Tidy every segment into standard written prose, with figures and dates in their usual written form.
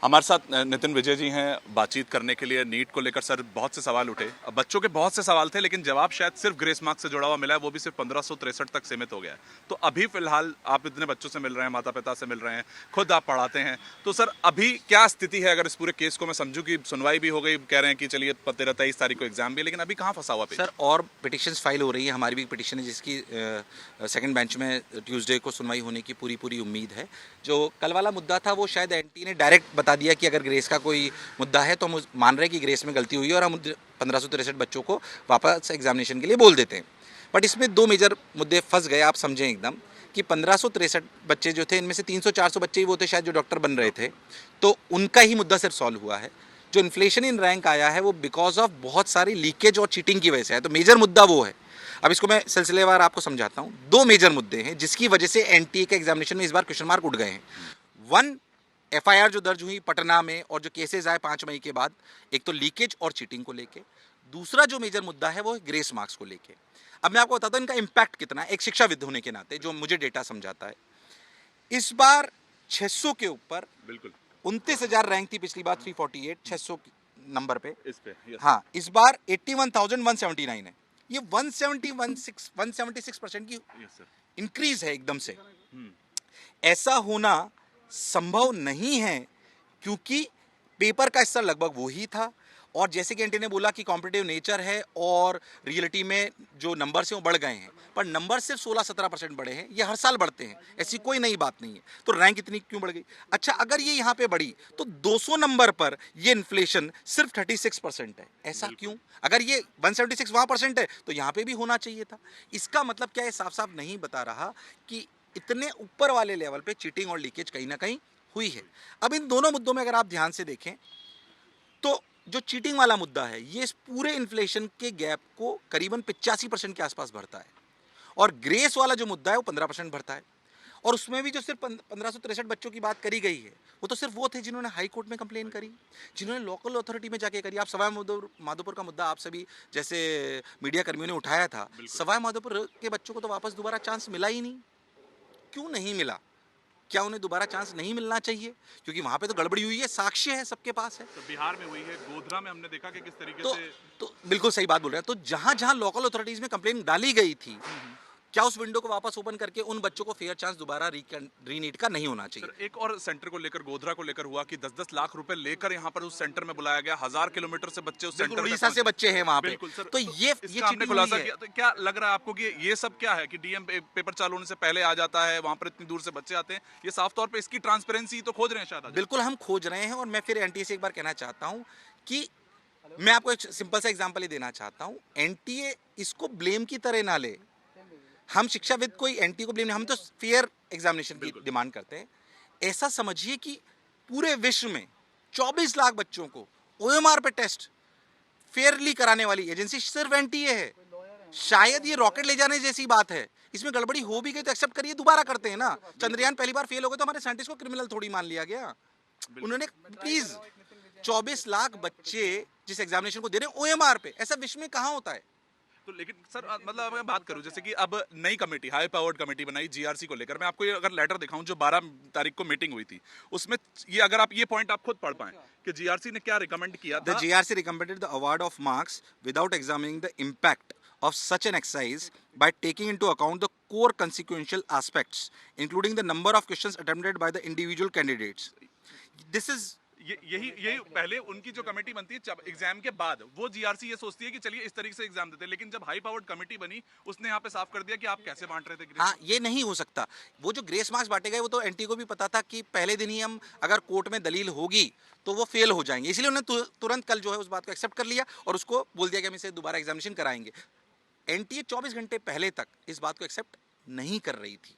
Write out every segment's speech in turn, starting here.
हमारे साथ नितिन विजय जी हैं बातचीत करने के लिए। नीट को लेकर सर बहुत से सवाल उठे। अब बच्चों के बहुत से सवाल थे, लेकिन जवाब शायद सिर्फ ग्रेस मार्क्स से जुड़ा हुआ मिला है, वो भी सिर्फ 1563 तक सीमित हो गया है। तो अभी फिलहाल आप इतने बच्चों से मिल रहे हैं, माता पिता से मिल रहे हैं, खुद आप पढ़ाते हैं, तो सर अभी क्या स्थिति है? अगर इस पूरे केस को मैं समझूं कि सुनवाई भी हो गई, कह रहे हैं कि चलिए 13-23 तारीख को एग्जाम भी है, लेकिन अभी कहाँ फंसा हुआ पेज? सर और पिटिशंस फाइल हो रही है, हमारी भी एक पिटिशन है जिसकी सेकंड बेंच में ट्यूसडे को सुनवाई होने की पूरी पूरी उम्मीद है। जो कल वाला मुद्दा था वो शायद एनटी ने डायरेक्ट बता दिया कि अगर ग्रेस का कोई मुद्दा है तो हम मान रहे हैं कि ग्रेस में गलती हुई है और हम 1563 बच्चों को वापस एग्जामिनेशन के लिए बोल देते हैं। बट इसमें दो मेजर मुद्दे फंस गए, आप समझें एकदम कि 1563 बच्चे जो थे, इनमें से 300-400 बच्चे ही वो थे शायद जो डॉक्टर बन रहे थे, तो उनका ही मुद्दा सिर्फ सॉल्व हुआ है। जो इन्फ्लेशन इन रैंक आया है वो बिकॉज ऑफ बहुत सारी लीकेज और चीटिंग की वजह से है, तो मेजर मुद्दा वो है। अब इसको मैं सिलसिलेवार आपको समझाता हूँ। दो मेजर मुद्दे हैं जिसकी वजह से एनटीए के एग्जामिनेशन में इस बार क्वेश्चन मार्क उठ गए हैं। वन, एफआईआर जो दर्ज हुई पटना में और जो केसेस आए 5 मई के बाद, एक तो लीकेज और चीटिंग को लेके। दूसरा जो मेजर मुद्दा है वो है ग्रेस मार्क्स को लेके। अब मैं आपको बताता हूँ इनका इम्पैक्ट कितना है, एक शिक्षाविद होने के नाते जो मुझे डेटा समझाता है। इस बार 600 के ऊपर, बिल्कुल 29,000 रैंक थी पिछली बार, 348 600 नंबर पे। इस पे यस। हाँ, इस बार 81,179 है। ये 176% की यस सर। इंक्रीज है एकदम से। ऐसा होना संभव नहीं है क्योंकि पेपर का स्तर लगभग वही था और जैसे कि एंटी ने बोला कि कॉम्पिटिटिव नेचर है और रियलिटी में जो नंबर्स हैं वो बढ़ गए हैं, पर नंबर सिर्फ 16-17% बढ़े हैं। ये हर साल बढ़ते हैं, ऐसी कोई नई बात नहीं है। तो रैंक इतनी क्यों बढ़ गई? अच्छा, अगर ये यहाँ पे बढ़ी तो 200 नंबर पर ये इन्फ्लेशन सिर्फ 36% है। ऐसा क्यों? अगर ये 176 वहाँ परसेंट है तो यहाँ पे भी होना चाहिए था। इसका मतलब क्या है? साफ साफ नहीं बता रहा कि इतने ऊपर वाले लेवल पे चीटिंग और लीकेज कहीं ना कहीं हुई है। अब इन दोनों मुद्दों में अगर आप ध्यान से देखें तो जो चीटिंग वाला मुद्दा है ये इस पूरे इन्फ्लेशन के गैप को करीबन 85% के आसपास भरता है और ग्रेस वाला जो मुद्दा है वो 15% भरता है। और उसमें भी जो सिर्फ 1563 बच्चों की बात करी गई है वो तो सिर्फ वो थे जिन्होंने हाई कोर्ट में कंप्लेन करी, जिन्होंने लोकल अथॉरिटी में जाके करी। आप सवाई माधोपुर का मुद्दा आप सभी जैसे मीडिया कर्मियों ने उठाया था। सवाई माधोपुर के बच्चों को तो वापस दोबारा चांस मिला ही नहीं। क्यों नहीं मिला? क्या उन्हें दोबारा चांस नहीं मिलना चाहिए? क्योंकि वहां पे तो गड़बड़ी हुई है, साक्ष्य है, सबके पास है। तो बिहार में हुई है, गोधरा में हमने देखा कि किस तरीके तो से। तो बिल्कुल सही बात बोल रहे हैं। तो जहां जहां लोकल अथॉरिटीज में कंप्लेन डाली गई थी, क्या उस विंडो को वापस ओपन करके उन बच्चों को फेयर चांस दोबारा रीनीट का नहीं होना चाहिए? सर एक और सेंटर को लेकर, गोधरा को लेकर हुआ कि 10-10 लाख रुपए लेकर यहाँ पर उस सेंटर में बुलाया गया। 1000 किलोमीटर से बच्चे उस बिल्कुल सेंटर उड़ीसा से बच्चे हैं वहां पे। बिल्कुल सर। तो ये इसका आपने चीटिंग खुलासा हुई है। किया, तो क्या लग रहा है आपको कि ये सब क्या है कि डीएम पेपर चालू होने से पहले आ जाता है, वहां पर इतनी दूर से बच्चे आते हैं? ये साफ तौर पे इसकी ट्रांसपेरेंसी तो खोज रहे हैं शायद आज। बिल्कुल हम खोज रहे हैं और मैं फिर एनटीए से एक बार कहना चाहता हूं कि मैं आपको एक सिंपल सा एग्जांपल ही देना चाहता हूं। एनटीए इसको ब्लेम की तरह ना ले। हम शिक्षाविद कोई एनटीए को ब्लेम नहीं, हम तो फेयर एग्जामिनेशन की डिमांड करते हैं। ऐसा समझिए कि पूरे विश्व में 24 लाख बच्चों को ओएमआर पे टेस्ट फेयरली कराने वाली एजेंसी सिर्फ एनटीए है। शायद ये रॉकेट ले जाने जैसी बात है। इसमें गड़बड़ी हो भी गई तो एक्सेप्ट करिए, दोबारा करते हैं ना। चंद्रयान पहली बार फेल हो गए तो हमारे साइंटिस्ट को क्रिमिनल थोड़ी मान लिया गया। उन्होंने प्लीज 24 लाख बच्चे जिस एग्जामिनेशन को दे रहे हैं ओएमआर पे, ऐसा विश्व में कहां होता है? तो लेकिन सर मतलब अगर मैं बात करूं, जैसे कि अब नई कमेटी, हाई पावर्ड कमेटी बनाई जीआरसी को लेकर, मैं आपको ये अगर लेटर दिखाऊं जो 12 तारीख को मीटिंग हुई थी, उसमें ये अगर आप ये पॉइंट आप खुद पढ़ पाए कि जीआरसी ने क्या रिकमेंड किया The था। GRC recommended the award of marks without examining the impact of such an exercise by taking into account the core consequential aspects, including the number of questions attempted by the individual candidates. This is यही यही पहले उनकी जो committee बनती है exam के बाद, वो जीआरसी ये सोचती है कि चलिए इस तरीके से एग्जाम देते हैं, लेकिन जब हाई पावर्ड कमेटी बनी उसने यहाँ पे साफ कर दिया कि आप कैसे बांट रहे थे ग्रेड। हाँ, ये नहीं हो सकता। वो जो ग्रेस मार्क्स बांटे गए वो तो एनटी को भी पता था कि पहले दिन ही हम अगर कोर्ट में दलील होगी तो वो फेल हो जाएंगे, इसलिए उन्होंने तुरंत कल जो है उस बात को एक्सेप्ट कर लिया और उसको बोल दिया कि हम इसे दोबारा एग्जामिनेशन कराएंगे। एनटीए 24 घंटे पहले तक इस बात को एक्सेप्ट नहीं कर रही थी,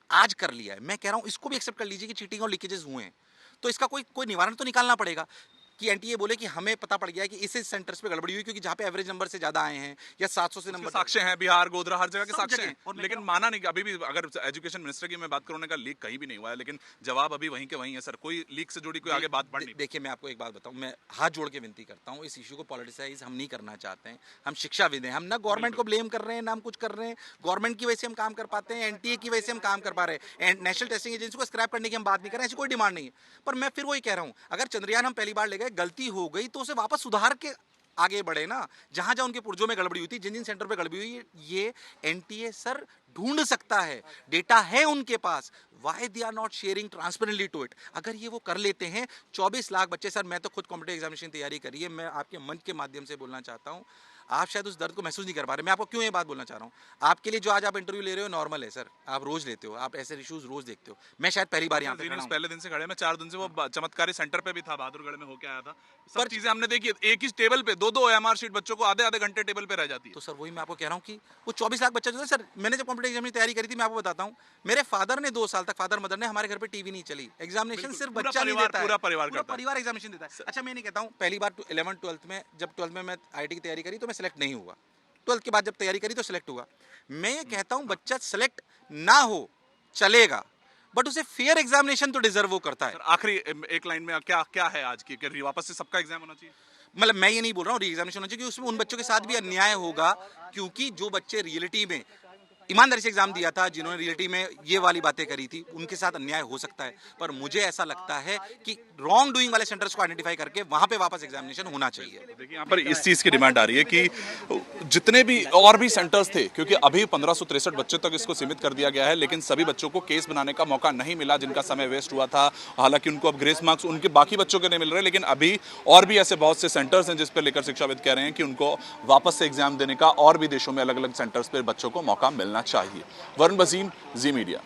आज कर लिया है। मैं कह रहा हूं इसको भी एक्सेप्ट कर लीजिए कि चीटिंग और लीकेजेस हुए हैं, तो इसका कोई कोई निवारण तो निकालना पड़ेगा। कि एनटीए बोले कि हमें पता पड़ गया है कि इस सेंटर्स पे गड़बड़ी हुई क्योंकि जहां पे एवरेज नंबर से ज्यादा आए हैं या 700 से नंबर साक्ष्य हैं, बिहार, गोधरा, हर जगह के सब साक्ष्य जगह। हैं, और मैं लेकिन कह रहा माना नहीं कि अभी भी अगर एजुकेशन मिनिस्टर की मैं बात करूँ का लीक कहीं भी नहीं हुआ है, लेकिन जवाब अभी वहीं के वहीं है सर। कोई लीक से जुड़ी कोई आगे बात बढ़ नहीं। देखिए मैं आपको एक बात बताऊं, मैं हाथ जोड़ के विनती करता हूं, इस इशू को पॉलिटिसाइज हम नहीं करना चाहते हैं। हम शिक्षाविद हैं, हम ना गवर्नमेंट को ब्लेम कर रहे हैं ना हम कुछ कर रहे हैं। गवर्नमेंट की वजह से हम काम कर पाते हैं, एनटीए की वजह से हम काम कर पा रहे हैं। नेशनल टेस्टिंग एजेंसी को स्क्रैप करने की हम बात नहीं कर रहे हैं, ऐसी कोई डिमांड नहीं है। पर मैं फिर वही कह रहा हूं, अगर चंद्रयान हम पहली बार ले गए, गलती हो गई तो उसे वापस सुधार के आगे बढ़े ना। जहां जहां उनके पुर्जों में गड़बड़ी हुई थी, जिन जिन सेंटर पे गड़बड़ी हुई, ये एनटीए सर ढूंढ सकता है, डेटा है उनके पास। Why they are not sharing transparently to it? अगर ये वो कर लेते हैं, 24 लाख बच्चे, सर मैं तो खुद कॉम्पिटिटिव एग्जामिनेशन तैयारी करी है, मैं आपके मंच के माध्यम से बोलना चाहता हूँ, आप शायद उस दर्द को महसूस नहीं कर पा रहे। मैं आपको क्यों ये बात बोलना चाह रहा हूँ, आपके लिए जो आज आप इंटरव्यू ले रहे हो नॉर्मल है सर, आप रोज लेते हो, आप ऐसे इश्यूज रोज देखते हो। मैं शायद पहली बार यहाँ पे खड़ा हूं। पहले दिन से खड़े, मैं 4 दिन से वो चमत्कारी सेंटर पे भी था, बहादुरगढ़ में होके आया था। सब चीजें हमने देखी है। एक ही टेबल पे 2-2 OMR शीट बच्चों को आधे आधे घंटे टेबल पे रह जाती है। तो सर वही मैं आपको कह रहा हूँ कि वो 24 लाख बच्चा जो है सर, मैंने जब कॉम्पिटिटिव एग्जाम की तैयारी करी थी, मैं आपको बताता हूँ, मेरे फादर ने 2 साल तक, फादर मदर ने, हमारे घर पे टीवी नहीं चली, एग्जामिनेशन सिर्फ पूरा बच्चा नहीं परिवार- देता है, पूरा परिवार करता है। परिवार एग्जामिनेशन देता है। अच्छा मैं नहीं कहता हूँ, पहली बार 11th 12th में, जब 12th में मैं आईटी की तैयारी करी तो मैं सेलेक्ट नहीं हुआ, 12th के बाद जब तैयारी करी तो सिलेक्ट हुआ। मैं ये कहता हूं बच्चा सेलेक्ट ना हो चलेगा, बट उसे फेयर एग्जामिनेशन तो डिजर्व वो करता है। सर, आखिरी एक लाइन में क्या क्या है आज की कि वापस से सबका एग्जाम होना चाहिए? मतलब मैं ये नहीं बोल रहा हूँ री एग्जामिनेशन होना चाहिए, क्योंकि उसमें उन बच्चों के साथ भी अन्याय होगा, क्योंकि जो बच्चे रियलिटी में ईमानदारी से एग्जाम दिया था, जिन्होंने रियलिटी में ये वाली बातें करी थी, उनके साथ अन्याय हो सकता है। पर मुझे ऐसा लगता है कि रॉन्ग डूइंग वाले सेंटर्स को आइडेंटिफाई करके वहां पे वापस एग्जामिनेशन होना चाहिए। देखिए यहाँ पर इस चीज की डिमांड आ रही है कि जितने भी और भी सेंटर्स थे, क्योंकि अभी 1563 बच्चों तक इसको सीमित कर दिया गया है, लेकिन सभी बच्चों को केस बनाने का मौका नहीं मिला जिनका समय वेस्ट हुआ था। हालांकि उनको अब ग्रेस मार्क्स उनके बाकी बच्चों के नहीं मिल रहे, लेकिन अभी और भी ऐसे बहुत से सेंटर्स हैं जिस पर लेकर शिक्षाविद कह रहे हैं कि उनको वापस से एग्जाम देने का और भी देशों में अलग अलग सेंटर्स पर बच्चों को मौका मिलना चाहिए। वरुण वसीम, जी मीडिया।